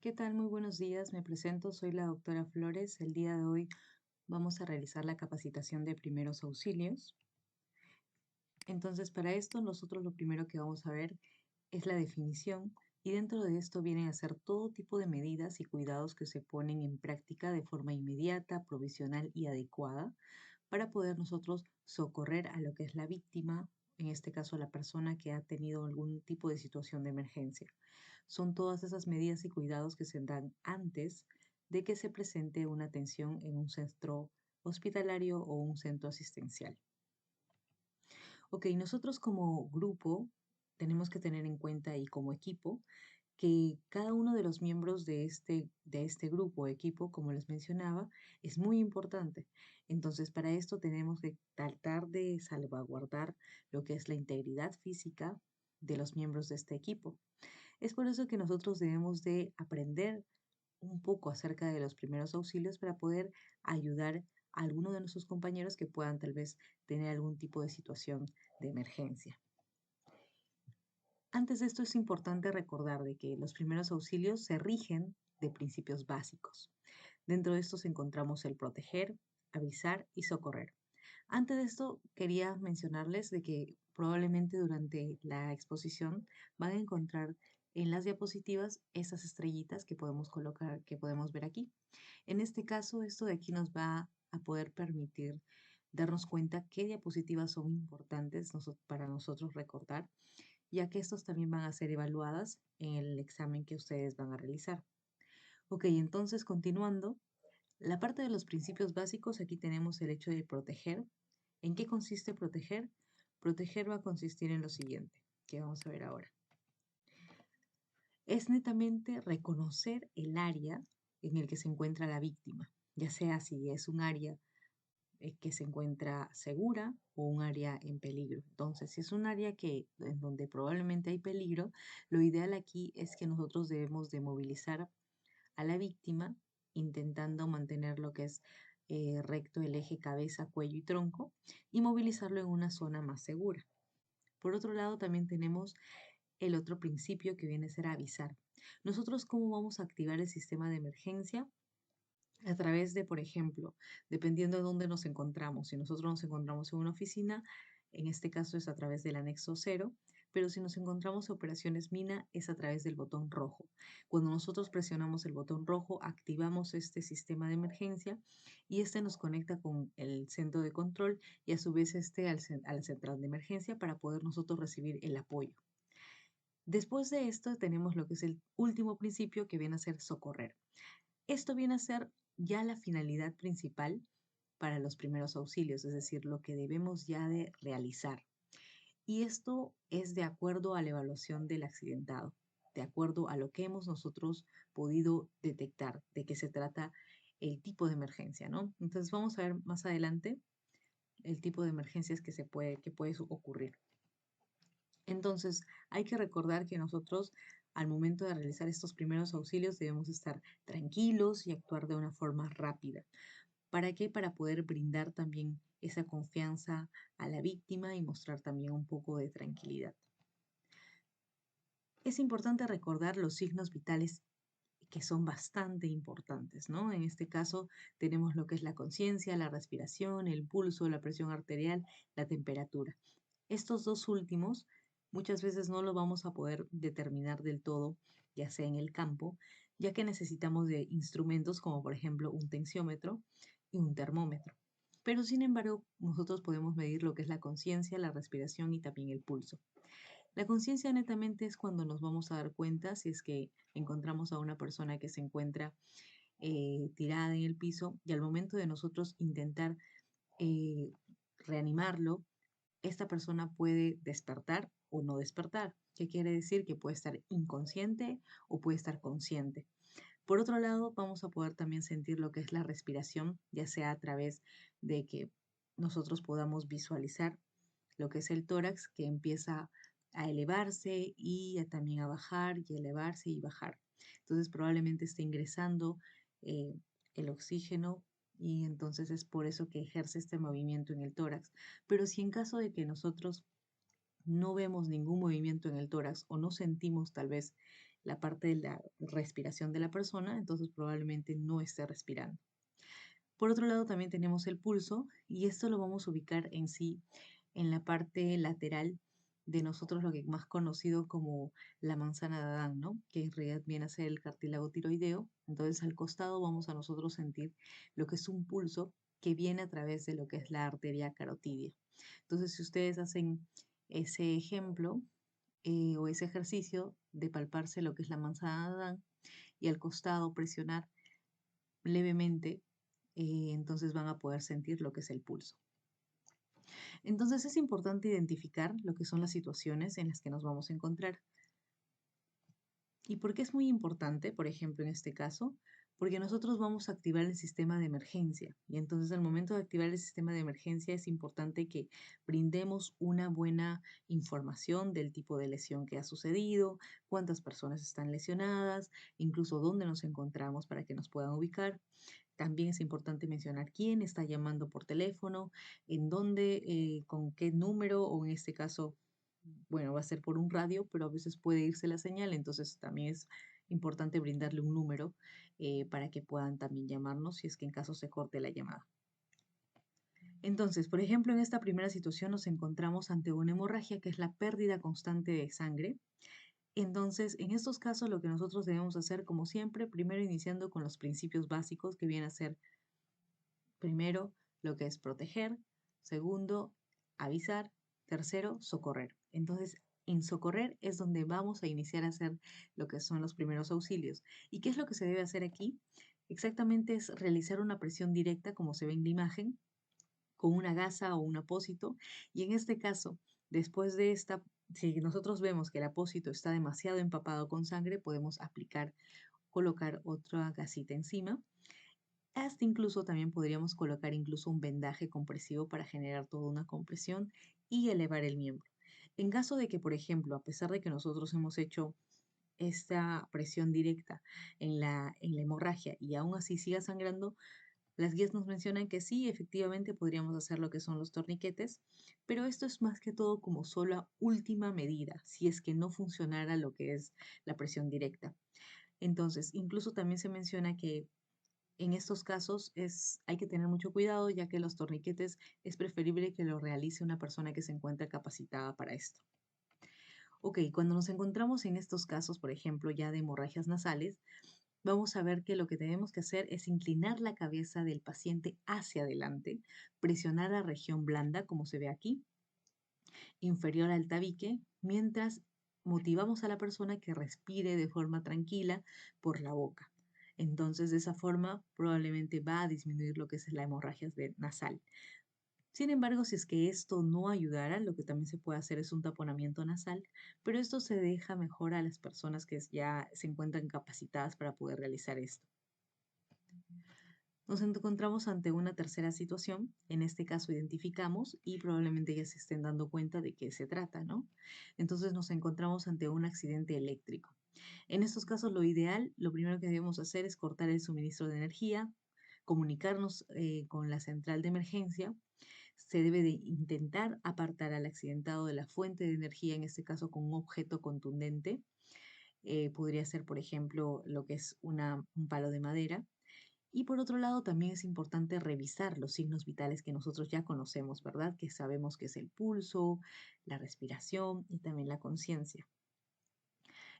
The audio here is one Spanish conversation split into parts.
¿Qué tal? Muy buenos días. Me presento, soy la doctora Flores. El día de hoy vamos a realizar la capacitación de primeros auxilios. Entonces, para esto nosotros lo primero que vamos a ver es la definición y dentro de esto vienen a ser todo tipo de medidas y cuidados que se ponen en práctica de forma inmediata, provisional y adecuada para poder nosotros socorrer a lo que es la víctima, en este caso la persona que ha tenido algún tipo de situación de emergencia. Son todas esas medidas y cuidados que se dan antes de que se presente una atención en un centro hospitalario o un centro asistencial. Ok, nosotros como grupo tenemos que tener en cuenta y como equipo que cada uno de los miembros de este grupo o equipo, como les mencionaba, es muy importante. Entonces, para esto tenemos que tratar de salvaguardar lo que es la integridad física de los miembros de este equipo. Es por eso que nosotros debemos de aprender un poco acerca de los primeros auxilios para poder ayudar a alguno de nuestros compañeros que puedan tal vez tener algún tipo de situación de emergencia. Antes de esto es importante recordar de que los primeros auxilios se rigen de principios básicos. Dentro de estos encontramos el proteger, avisar y socorrer. Antes de esto quería mencionarles de que probablemente durante la exposición van a encontrar en las diapositivas esas estrellitas que podemos colocar, que podemos ver aquí. En este caso, esto de aquí nos va a poder permitir darnos cuenta qué diapositivas son importantes para nosotros recordar, ya que estos también van a ser evaluadas en el examen que ustedes van a realizar. Ok, entonces continuando, la parte de los principios básicos, aquí tenemos el hecho de proteger. ¿En qué consiste proteger? Proteger va a consistir en lo siguiente, que vamos a ver ahora. Es netamente reconocer el área en el que se encuentra la víctima, ya sea si es un área que se encuentra segura o un área en peligro. Entonces, si es un área en donde probablemente hay peligro, lo ideal aquí es que nosotros debemos de movilizar a la víctima intentando mantener lo que es recto el eje cabeza, cuello y tronco y movilizarlo en una zona más segura. Por otro lado, también tenemos el otro principio que viene a ser avisar. Nosotros, ¿cómo vamos a activar el sistema de emergencia? A través de, por ejemplo, dependiendo de dónde nos encontramos. Si nosotros nos encontramos en una oficina, en este caso es a través del anexo cero, pero si nos encontramos en operaciones mina, es a través del botón rojo. Cuando nosotros presionamos el botón rojo, activamos este sistema de emergencia y este nos conecta con el centro de control y a su vez a la central de emergencia para poder nosotros recibir el apoyo. Después de esto tenemos lo que es el último principio que viene a ser socorrer. Esto viene a ser ya la finalidad principal para los primeros auxilios, es decir, lo que debemos ya de realizar. Y esto es de acuerdo a la evaluación del accidentado, de acuerdo a lo que hemos nosotros podido detectar, de qué se trata el tipo de emergencia, ¿no? Entonces vamos a ver más adelante el tipo de emergencias que puede ocurrir. Entonces, hay que recordar que nosotros al momento de realizar estos primeros auxilios debemos estar tranquilos y actuar de una forma rápida. ¿Para qué? Para poder brindar también esa confianza a la víctima y mostrar también un poco de tranquilidad. Es importante recordar los signos vitales que son bastante importantes, ¿no? En este caso tenemos lo que es la conciencia, la respiración, el pulso, la presión arterial, la temperatura. Estos dos últimos muchas veces no lo vamos a poder determinar del todo, ya sea en el campo, ya que necesitamos de instrumentos como por ejemplo un tensiómetro y un termómetro. Pero sin embargo, nosotros podemos medir lo que es la conciencia, la respiración y también el pulso. La conciencia netamente es cuando nos vamos a dar cuenta si es que encontramos a una persona que se encuentra tirada en el piso y al momento de nosotros intentar eh, reanimarlo, esta persona puede despertar o no despertar. ¿Qué quiere decir? Que puede estar inconsciente o puede estar consciente. Por otro lado, vamos a poder también sentir lo que es la respiración, ya sea a través de que nosotros podamos visualizar lo que es el tórax que empieza a elevarse y también a bajar y elevarse y bajar. Entonces probablemente esté ingresando eh, el oxígeno y entonces es por eso que ejerce este movimiento en el tórax. Pero si en caso de que nosotros no vemos ningún movimiento en el tórax o no sentimos tal vez la parte de la respiración de la persona, entonces probablemente no esté respirando. Por otro lado, también tenemos el pulso y esto lo vamos a ubicar en sí en la parte lateral de nosotros, lo que es más conocido como la manzana de Adán, ¿no? Que en realidad viene a ser el cartílago tiroideo. Entonces, al costado vamos a nosotros sentir lo que es un pulso que viene a través de lo que es la arteria carotidia. Entonces, si ustedes hacen ese ejemplo o ese ejercicio de palparse lo que es la manzana de Adán y al costado presionar levemente, entonces van a poder sentir lo que es el pulso. Entonces es importante identificar lo que son las situaciones en las que nos vamos a encontrar. ¿Y por qué es muy importante, por ejemplo, en este caso? Porque nosotros vamos a activar el sistema de emergencia y entonces al momento de activar el sistema de emergencia es importante que brindemos una buena información del tipo de lesión que ha sucedido, cuántas personas están lesionadas, incluso dónde nos encontramos para que nos puedan ubicar. También es importante mencionar quién está llamando por teléfono, en dónde, con qué número, o en este caso, bueno, va a ser por un radio, pero a veces puede irse la señal, entonces también es importante brindarle un número para que puedan también llamarnos si es que en caso se corte la llamada. Entonces, por ejemplo, en esta primera situación nos encontramos ante una hemorragia que es la pérdida constante de sangre. Entonces, en estos casos, lo que nosotros debemos hacer, como siempre, primero iniciando con los principios básicos que vienen a ser primero, lo que es proteger. Segundo, avisar. Tercero, socorrer. Entonces, en socorrer es donde vamos a iniciar a hacer lo que son los primeros auxilios. ¿Y qué es lo que se debe hacer aquí? Exactamente es realizar una presión directa, como se ve en la imagen, con una gasa o un apósito. Y en este caso, después de esta, si nosotros vemos que el apósito está demasiado empapado con sangre, podemos aplicar, colocar otra gasita encima. Hasta incluso también podríamos colocar incluso un vendaje compresivo para generar toda una compresión y elevar el miembro. En caso de que, por ejemplo, a pesar de que nosotros hemos hecho esta presión directa en la hemorragia y aún así siga sangrando, las guías nos mencionan que sí, efectivamente podríamos hacer lo que son los torniquetes, pero esto es más que todo como sola última medida, si es que no funcionara lo que es la presión directa. Entonces, incluso también se menciona que en estos casos hay que tener mucho cuidado, ya que los torniquetes es preferible que lo realice una persona que se encuentre capacitada para esto. Ok, cuando nos encontramos en estos casos, por ejemplo, ya de hemorragias nasales, vamos a ver que lo que tenemos que hacer es inclinar la cabeza del paciente hacia adelante, presionar la región blanda, como se ve aquí, inferior al tabique, mientras motivamos a la persona que respire de forma tranquila por la boca. Entonces, de esa forma, probablemente va a disminuir lo que es la hemorragia nasal. Sin embargo, si es que esto no ayudara, lo que también se puede hacer es un taponamiento nasal, pero esto se deja mejor a las personas que ya se encuentran capacitadas para poder realizar esto. Nos encontramos ante una tercera situación, en este caso identificamos y probablemente ya se estén dando cuenta de qué se trata, ¿no? Entonces nos encontramos ante un accidente eléctrico. En estos casos lo ideal, lo primero que debemos hacer es cortar el suministro de energía, comunicarnos con la central de emergencia. Se debe de intentar apartar al accidentado de la fuente de energía, en este caso con un objeto contundente. Podría ser, por ejemplo, lo que es un palo de madera. Y por otro lado, también es importante revisar los signos vitales que nosotros ya conocemos, ¿verdad? Que sabemos que es el pulso, la respiración y también la conciencia.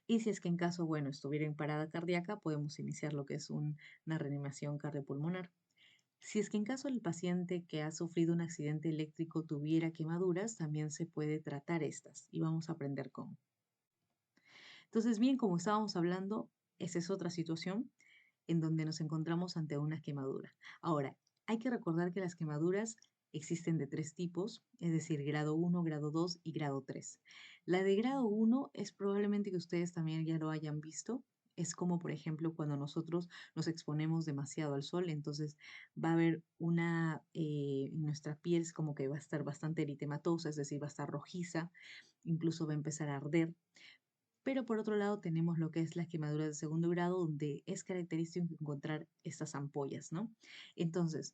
Y si es que en caso, bueno, estuviera en parada cardíaca, podemos iniciar lo que es una reanimación cardiopulmonar. Si es que en caso el paciente que ha sufrido un accidente eléctrico tuviera quemaduras, también se puede tratar estas y vamos a aprender cómo. Entonces, bien, como estábamos hablando, esa es otra situación en donde nos encontramos ante una quemadura. Ahora, hay que recordar que las quemaduras existen de tres tipos, es decir, grado 1, grado 2 y grado 3. La de grado 1 es probablemente que ustedes también ya lo hayan visto. Es como, por ejemplo, cuando nosotros nos exponemos demasiado al sol, entonces va a haber nuestra piel es como que va a estar bastante eritematosa, es decir, va a estar rojiza, incluso va a empezar a arder. Pero por otro lado tenemos lo que es las quemaduras de segundo grado, donde es característico encontrar estas ampollas, ¿no? Entonces,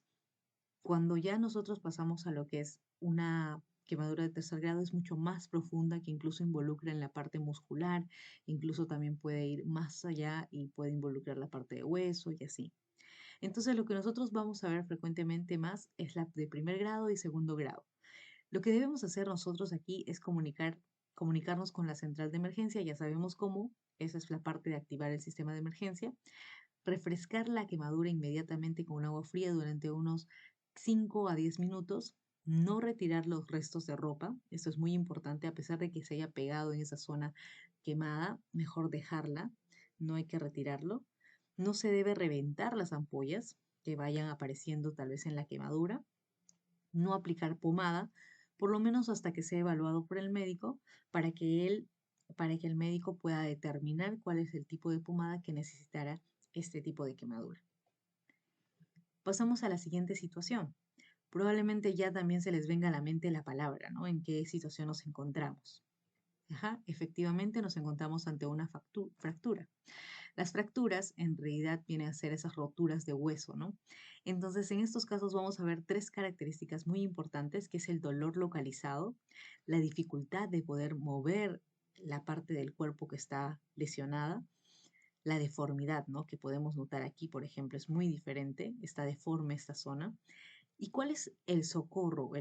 cuando ya nosotros pasamos a lo que es una quemadura de tercer grado es mucho más profunda, que incluso involucra en la parte muscular, incluso también puede ir más allá y puede involucrar la parte de hueso y así. Entonces, lo que nosotros vamos a ver frecuentemente más es la de primer grado y segundo grado. Lo que debemos hacer nosotros aquí es comunicarnos con la central de emergencia, ya sabemos cómo, esa es la parte de activar el sistema de emergencia, refrescar la quemadura inmediatamente con agua fría durante unos 5 a 10 minutos, no retirar los restos de ropa, esto es muy importante, a pesar de que se haya pegado en esa zona quemada, mejor dejarla, no hay que retirarlo. No se debe reventar las ampollas que vayan apareciendo tal vez en la quemadura, no aplicar pomada, por lo menos hasta que sea evaluado por el médico para que para que el médico pueda determinar cuál es el tipo de pomada que necesitará este tipo de quemadura. Pasamos a la siguiente situación. Probablemente ya también se les venga a la mente la palabra, ¿no? ¿En qué situación nos encontramos? Ajá, efectivamente nos encontramos ante una fractura. Las fracturas en realidad vienen a ser esas roturas de hueso, ¿no? Entonces, en estos casos vamos a ver tres características muy importantes, que es el dolor localizado, la dificultad de poder mover la parte del cuerpo que está lesionada, la deformidad, ¿no? Que podemos notar aquí, por ejemplo, es muy diferente, está deforme esta zona. ¿Y cuál es el socorro, o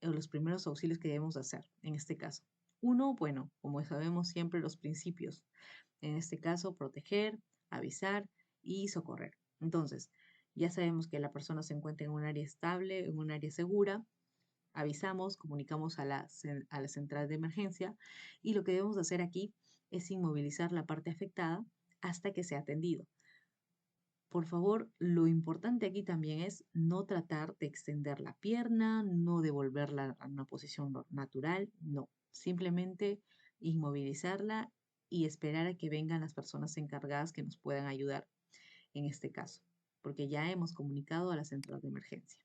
los primeros auxilios que debemos hacer en este caso? Uno, bueno, como sabemos siempre los principios, en este caso, proteger, avisar y socorrer. Entonces, ya sabemos que la persona se encuentra en un área estable, en un área segura. Avisamos, comunicamos a a la central de emergencia y lo que debemos hacer aquí es inmovilizar la parte afectada hasta que sea atendido. Por favor, lo importante aquí también es no tratar de extender la pierna, no devolverla a una posición natural, no. Simplemente inmovilizarla y esperar a que vengan las personas encargadas que nos puedan ayudar en este caso, porque ya hemos comunicado a la central de emergencia.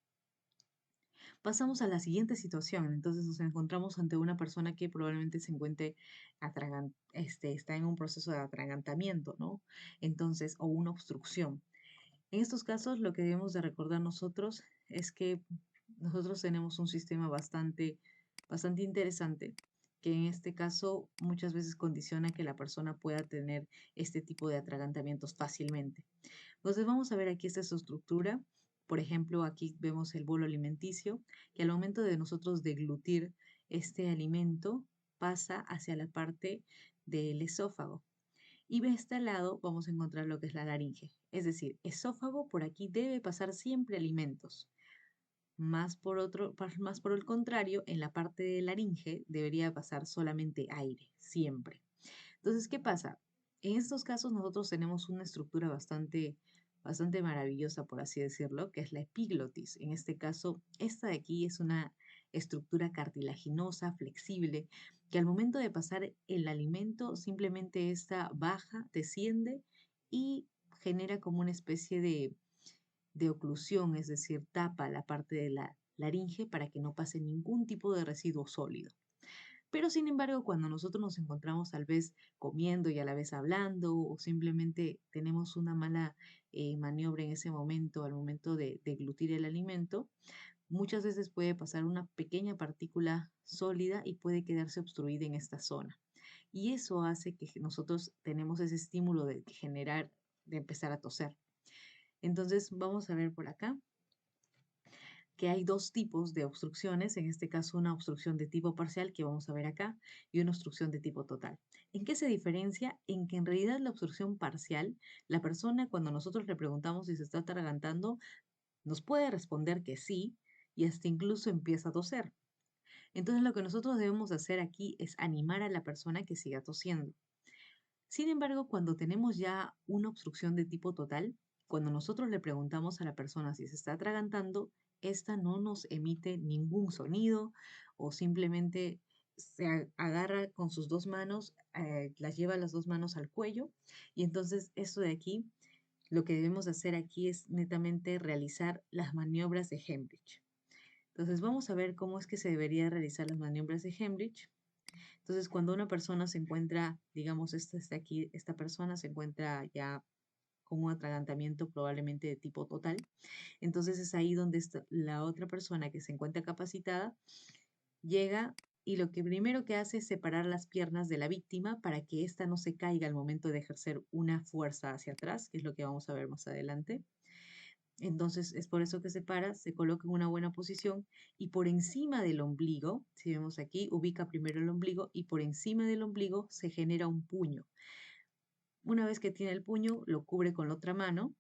Pasamos a la siguiente situación. Entonces nos encontramos ante una persona que probablemente se encuentre está en un proceso de atragantamiento, ¿no? Entonces, o una obstrucción. En estos casos, lo que debemos de recordar nosotros es que nosotros tenemos un sistema bastante interesante, que en este caso muchas veces condiciona que la persona pueda tener este tipo de atragantamientos fácilmente. Entonces vamos a ver aquí esta es su estructura. Por ejemplo, aquí vemos el bolo alimenticio, que al momento de nosotros deglutir este alimento pasa hacia la parte del esófago. Y de este lado vamos a encontrar lo que es la laringe. Es decir, esófago, por aquí debe pasar siempre alimentos. Más por el contrario, en la parte de laringe debería pasar solamente aire, siempre. Entonces, ¿qué pasa? En estos casos nosotros tenemos una estructura bastante maravillosa, por así decirlo, que es la epiglotis. En este caso, esta de aquí es una estructura cartilaginosa, flexible, que al momento de pasar el alimento, simplemente esta baja, desciende y genera como una especie de oclusión, es decir, tapa la parte de la laringe para que no pase ningún tipo de residuo sólido. Pero sin embargo, cuando nosotros nos encontramos tal vez comiendo y a la vez hablando o simplemente tenemos una mala maniobra en ese momento, al momento de deglutir el alimento, muchas veces puede pasar una pequeña partícula sólida y puede quedarse obstruida en esta zona. Y eso hace que nosotros tenemos ese estímulo de generar, de empezar a toser. Entonces, vamos a ver por acá que hay dos tipos de obstrucciones, en este caso una obstrucción de tipo parcial que vamos a ver acá y una obstrucción de tipo total. ¿En qué se diferencia? En que en realidad la obstrucción parcial, la persona cuando nosotros le preguntamos si se está atragantando, nos puede responder que sí y hasta incluso empieza a toser. Entonces lo que nosotros debemos hacer aquí es animar a la persona que siga tosiendo. Sin embargo, cuando tenemos ya una obstrucción de tipo total, cuando nosotros le preguntamos a la persona si se está atragantando, esta no nos emite ningún sonido o simplemente agarra con sus dos manos, las lleva las dos manos al cuello y entonces esto de aquí, lo que debemos hacer aquí es netamente realizar las maniobras de Hemrich. Entonces vamos a ver cómo es que se debería realizar las maniobras de Hemrich. Entonces, cuando una persona se encuentra, digamos, esta está aquí, esta persona se encuentra ya con un atragantamiento probablemente de tipo total, entonces es ahí donde está la otra persona que se encuentra capacitada llega y lo que primero que hace es separar las piernas de la víctima para que ésta no se caiga al momento de ejercer una fuerza hacia atrás, que es lo que vamos a ver más adelante. Entonces es por eso que se para, se coloca en una buena posición y por encima del ombligo, si vemos aquí, ubica primero el ombligo y por encima del ombligo se genera un puño. Una vez que tiene el puño, lo cubre con la otra mano,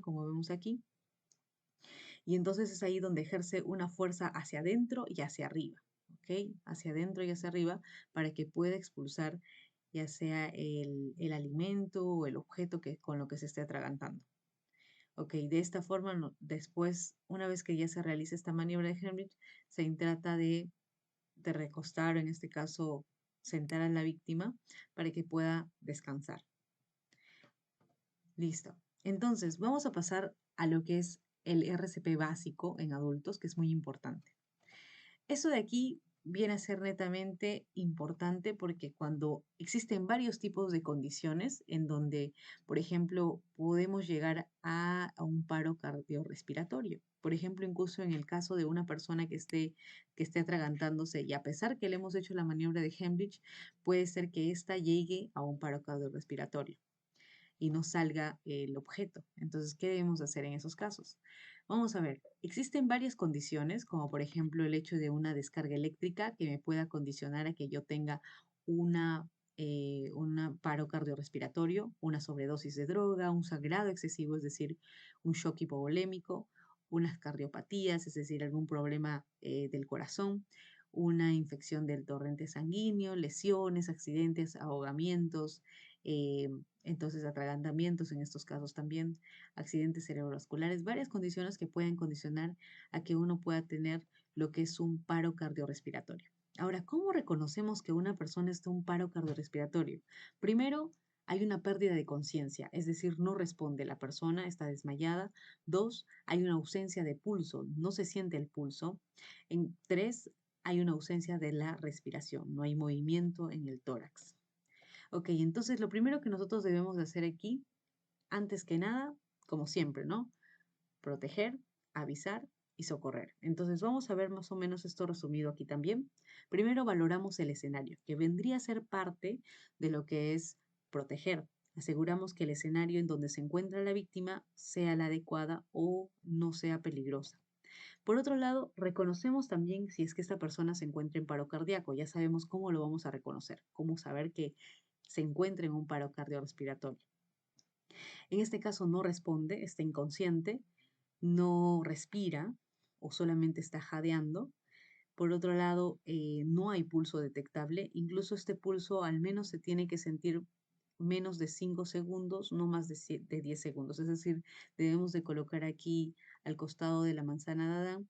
como vemos aquí, y entonces es ahí donde ejerce una fuerza hacia adentro y hacia arriba, ¿ok? Hacia adentro y hacia arriba para que pueda expulsar ya sea el alimento o el objeto con lo que se esté atragantando. Ok, de esta forma, después, una vez que ya se realiza esta maniobra de Heimlich, se trata de recostar, o en este caso, sentar a la víctima para que pueda descansar. Listo. Entonces, vamos a pasar a lo que es el RCP básico en adultos, que es muy importante. Eso de aquí viene a ser netamente importante porque cuando existen varios tipos de condiciones en donde, por ejemplo, podemos llegar a un paro cardiorrespiratorio. Por ejemplo, incluso en el caso de una persona que esté atragantándose y a pesar que le hemos hecho la maniobra de Heimlich, puede ser que ésta llegue a un paro cardiorrespiratorio y no salga el objeto. Entonces, ¿qué debemos hacer en esos casos? Vamos a ver, existen varias condiciones, como por ejemplo el hecho de una descarga eléctrica que me pueda condicionar a que yo tenga una, paro cardiorrespiratorio, una sobredosis de droga, un sangrado excesivo, es decir, un shock hipovolémico, unas cardiopatías, es decir, algún problema del corazón, una infección del torrente sanguíneo, lesiones, accidentes, ahogamientos, eh, entonces atragantamientos en estos casos también, accidentes cerebrovasculares, varias condiciones que pueden condicionar a que uno pueda tener lo que es un paro cardiorrespiratorio. Ahora, ¿cómo reconocemos que una persona está en un paro cardiorrespiratorio? Primero, hay una pérdida de conciencia, es decir, no responde la persona, está desmayada. Dos, hay una ausencia de pulso, no se siente el pulso. En tres, hay una ausencia de la respiración, no hay movimiento en el tórax. Ok, entonces lo primero que nosotros debemos de hacer aquí, antes que nada, como siempre, ¿no? Proteger, avisar y socorrer. Entonces vamos a ver más o menos esto resumido aquí también. Primero valoramos el escenario, que vendría a ser parte de lo que es proteger. Aseguramos que el escenario en donde se encuentra la víctima sea la adecuada o no sea peligrosa. Por otro lado, reconocemos también si es que esta persona se encuentra en paro cardíaco. Ya sabemos cómo lo vamos a reconocer, cómo saber que se encuentra en un paro cardiorrespiratorio. En este caso no responde, está inconsciente, no respira o solamente está jadeando. Por otro lado, no hay pulso detectable. Incluso este pulso al menos se tiene que sentir menos de 5 segundos, no más de 10 segundos. Es decir, debemos de colocar aquí al costado de la manzana de Adán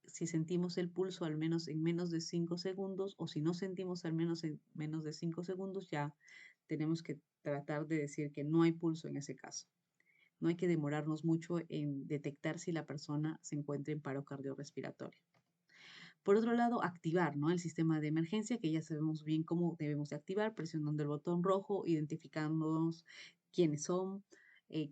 si sentimos el pulso al menos en menos de 5 segundos o si no sentimos al menos en menos de 5 segundos, ya tenemos que tratar de decir que no hay pulso en ese caso. No hay que demorarnos mucho en detectar si la persona se encuentra en paro cardiorrespiratorio. Por otro lado, activar, ¿no?, el sistema de emergencia, que ya sabemos bien cómo debemos de activar, presionando el botón rojo, identificándonos quiénes son,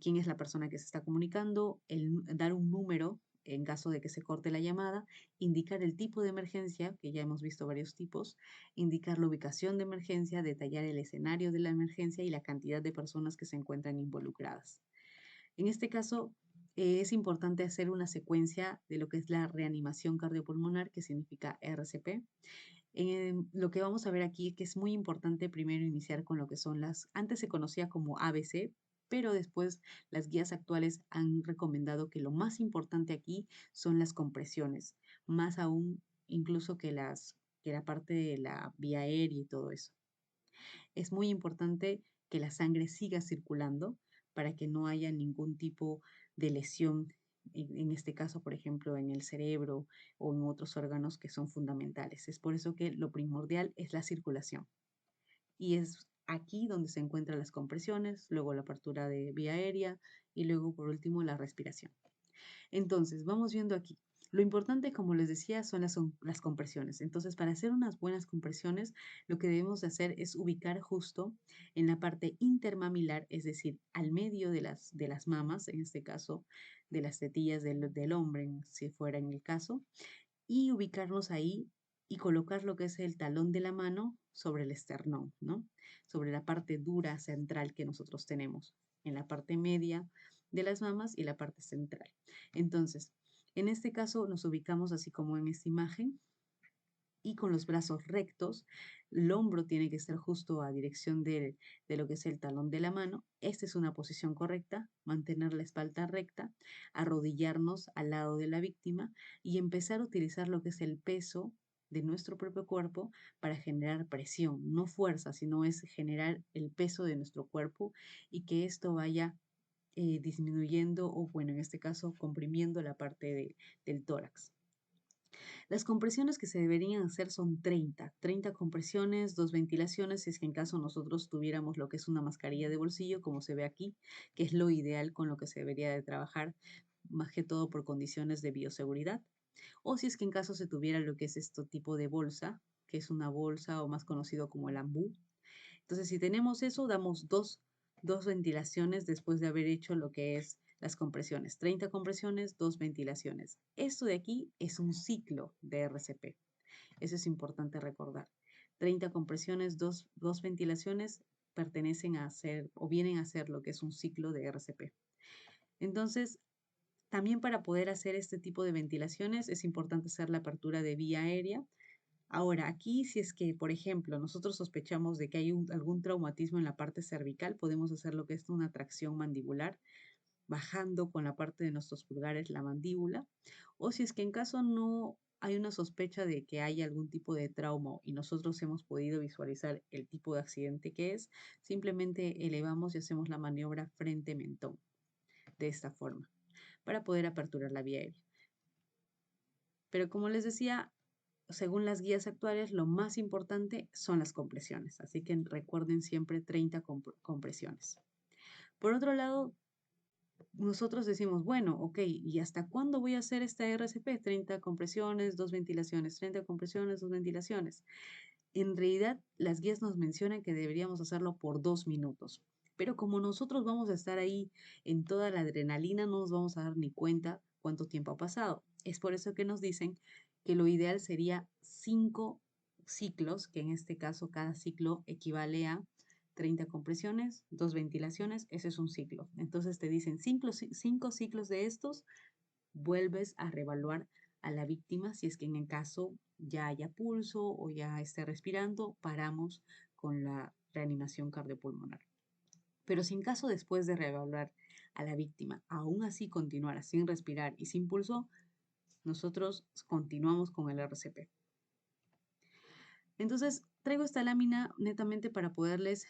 quién es la persona que se está comunicando, dar un número en caso de que se corte la llamada, indicar el tipo de emergencia, que ya hemos visto varios tipos, indicar la ubicación de emergencia, detallar el escenario de la emergencia y la cantidad de personas que se encuentran involucradas. En este caso, es importante hacer una secuencia de lo que es la reanimación cardiopulmonar, que significa RCP. Lo que vamos a ver aquí es que es muy importante primero iniciar con lo que son antes se conocía como ABC, pero después las guías actuales han recomendado que lo más importante aquí son las compresiones, más aún incluso que la parte de la vía aérea y todo eso. Es muy importante que la sangre siga circulando para que no haya ningún tipo de lesión, en este caso, por ejemplo, en el cerebro o en otros órganos que son fundamentales. Es por eso que lo primordial es la circulación. Y es aquí donde se encuentran las compresiones, luego la apertura de vía aérea y luego, por último, la respiración. Entonces, vamos viendo aquí. Lo importante, como les decía, son las compresiones. Entonces, para hacer unas buenas compresiones, lo que debemos de hacer es ubicar justo en la parte intermamilar, es decir, al medio de las mamas, en este caso, de las tetillas del hombre, si fuera en el caso, y ubicarnos ahí y colocar lo que es el talón de la mano sobre el esternón, ¿no? Sobre la parte dura central que nosotros tenemos, en la parte media de las mamas y la parte central. Entonces, en este caso nos ubicamos así como en esta imagen y con los brazos rectos. El hombro tiene que estar justo a dirección de lo que es el talón de la mano. Esta es una posición correcta, mantener la espalda recta, arrodillarnos al lado de la víctima y empezar a utilizar lo que es el peso de nuestro propio cuerpo para generar presión, no fuerza, sino es generar el peso de nuestro cuerpo y que esto vaya disminuyendo o, bueno, en este caso, comprimiendo la parte del tórax. Las compresiones que se deberían hacer son 30 compresiones, 2 ventilaciones, si es que en caso nosotros tuviéramos lo que es una mascarilla de bolsillo, como se ve aquí, que es lo ideal con lo que se debería de trabajar, más que todo por condiciones de bioseguridad. O si es que en caso se tuviera lo que es este tipo de bolsa, que es una bolsa o más conocido como el ambú. Entonces, si tenemos eso, damos dos ventilaciones después de haber hecho lo que es las compresiones. 30 compresiones, 2 ventilaciones. Esto de aquí es un ciclo de RCP. Eso es importante recordar. 30 compresiones, dos ventilaciones pertenecen a hacer o vienen a ser lo que es un ciclo de RCP. Entonces, también para poder hacer este tipo de ventilaciones es importante hacer la apertura de vía aérea. Ahora, aquí si es que, por ejemplo, nosotros sospechamos de que hay algún traumatismo en la parte cervical, podemos hacer lo que es una tracción mandibular, bajando con la parte de nuestros pulgares la mandíbula. O si es que en caso no hay una sospecha de que hay algún tipo de trauma y nosotros hemos podido visualizar el tipo de accidente que es, simplemente elevamos y hacemos la maniobra frente-mentón, de esta forma, para poder aperturar la vía aérea. Pero como les decía, según las guías actuales, lo más importante son las compresiones. Así que recuerden siempre 30 compresiones. Por otro lado, nosotros decimos, bueno, ok, ¿y hasta cuándo voy a hacer esta RCP? 30 compresiones, 2 ventilaciones, 30 compresiones, 2 ventilaciones. En realidad, las guías nos mencionan que deberíamos hacerlo por 2 minutos. Pero como nosotros vamos a estar ahí en toda la adrenalina, no nos vamos a dar ni cuenta cuánto tiempo ha pasado. Es por eso que nos dicen que lo ideal sería 5 ciclos, que en este caso cada ciclo equivale a 30 compresiones, 2 ventilaciones, ese es un ciclo. Entonces te dicen 5 ciclos de estos, vuelves a reevaluar a la víctima si es que en el caso ya haya pulso o ya esté respirando, paramos con la reanimación cardiopulmonar. Pero si en caso después de reevaluar a la víctima aún así continuara sin respirar y sin pulso, nosotros continuamos con el RCP. Entonces, traigo esta lámina netamente para poderles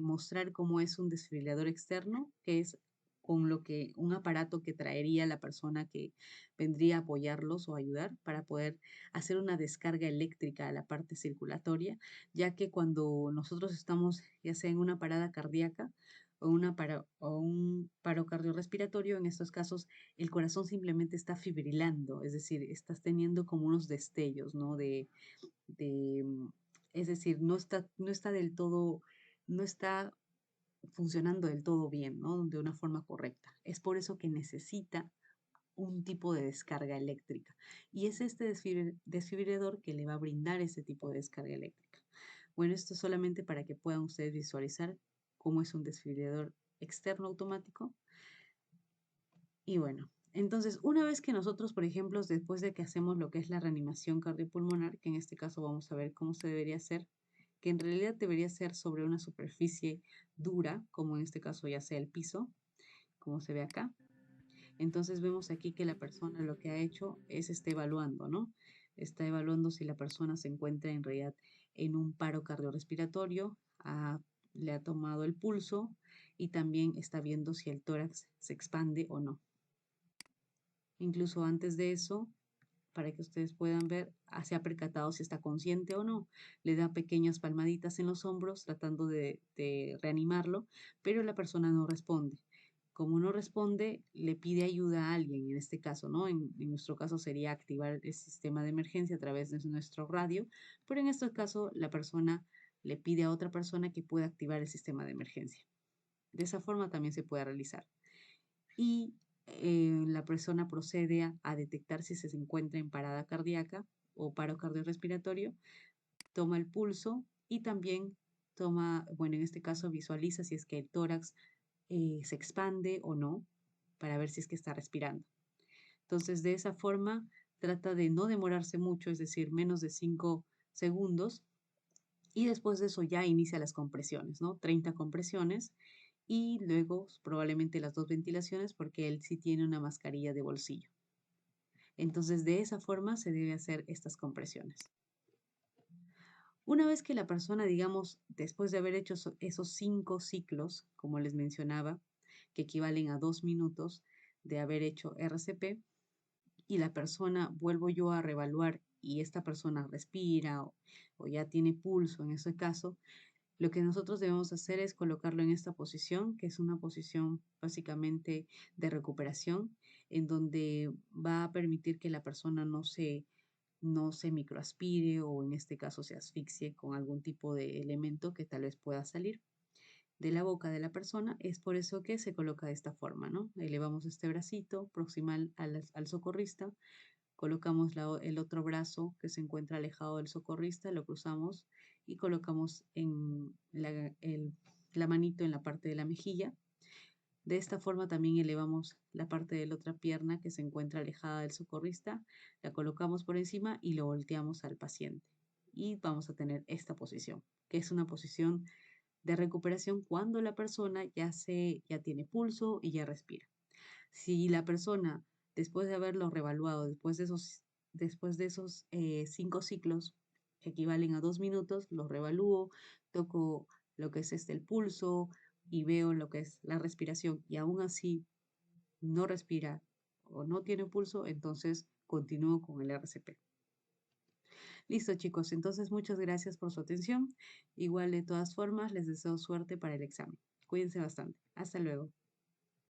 mostrar cómo es un desfibrilador externo, que es con lo que un aparato que traería la persona que vendría a apoyarlos o ayudar para poder hacer una descarga eléctrica a la parte circulatoria, ya que cuando nosotros estamos ya sea en una parada cardíaca o un paro cardiorrespiratorio, en estos casos el corazón simplemente está fibrilando, es decir, estás teniendo como unos destellos, ¿no? Es decir, no está del todo, no está funcionando del todo bien, ¿no? De una forma correcta. Es por eso que necesita un tipo de descarga eléctrica. Y es este desfibrilador que le va a brindar ese tipo de descarga eléctrica. Bueno, esto solamente para que puedan ustedes visualizar cómo es un desfibrilador externo automático. Y bueno, entonces una vez que nosotros, por ejemplo, después de que hacemos lo que es la reanimación cardiopulmonar, que en este caso vamos a ver cómo se debería hacer, que en realidad debería ser sobre una superficie dura, como en este caso ya sea el piso, como se ve acá. Entonces vemos aquí que la persona lo que ha hecho es está evaluando, ¿no? Está evaluando si la persona se encuentra en realidad en un paro cardiorrespiratorio, le ha tomado el pulso y también está viendo si el tórax se expande o no. Incluso antes de eso, para que ustedes puedan ver, se ha percatado si está consciente o no. Le da pequeñas palmaditas en los hombros tratando de reanimarlo, pero la persona no responde. Como no responde, le pide ayuda a alguien, en este caso, ¿no? En nuestro caso sería activar el sistema de emergencia a través de nuestro radio, pero en este caso la persona le pide a otra persona que pueda activar el sistema de emergencia. De esa forma también se puede realizar. Y la persona procede a detectar si se encuentra en parada cardíaca o paro cardiorrespiratorio, toma el pulso y también toma, bueno, en este caso visualiza si es que el tórax se expande o no para ver si es que está respirando. Entonces, de esa forma, trata de no demorarse mucho, es decir, menos de 5 segundos, y después de eso ya inicia las compresiones, ¿no? 30 compresiones y luego probablemente las 2 ventilaciones porque él sí tiene una mascarilla de bolsillo. Entonces, de esa forma se debe hacer estas compresiones. Una vez que la persona, digamos, después de haber hecho esos 5 ciclos, como les mencionaba, que equivalen a 2 minutos de haber hecho RCP, y la persona, vuelvo yo a reevaluar y esta persona respira o ya tiene pulso en ese caso, lo que nosotros debemos hacer es colocarlo en esta posición, que es una posición básicamente de recuperación, en donde va a permitir que la persona no se microaspire o en este caso se asfixie con algún tipo de elemento que tal vez pueda salir de la boca de la persona. Es por eso que se coloca de esta forma, ¿no? Elevamos este bracito proximal al socorrista, colocamos el otro brazo que se encuentra alejado del socorrista, lo cruzamos y colocamos la manito en la parte de la mejilla. De esta forma también elevamos la parte de la otra pierna que se encuentra alejada del socorrista, la colocamos por encima y lo volteamos al paciente. Y vamos a tener esta posición, que es una posición de recuperación cuando la persona ya tiene pulso y ya respira. Si la persona, después de haberlo revaluado, después de esos 5 ciclos que equivalen a 2 minutos, los revalúo, toco lo que es el pulso y veo lo que es la respiración y aún así no respira o no tiene pulso, entonces continúo con el RCP. Listo, chicos, entonces muchas gracias por su atención. Igual de todas formas, les deseo suerte para el examen. Cuídense bastante. Hasta luego.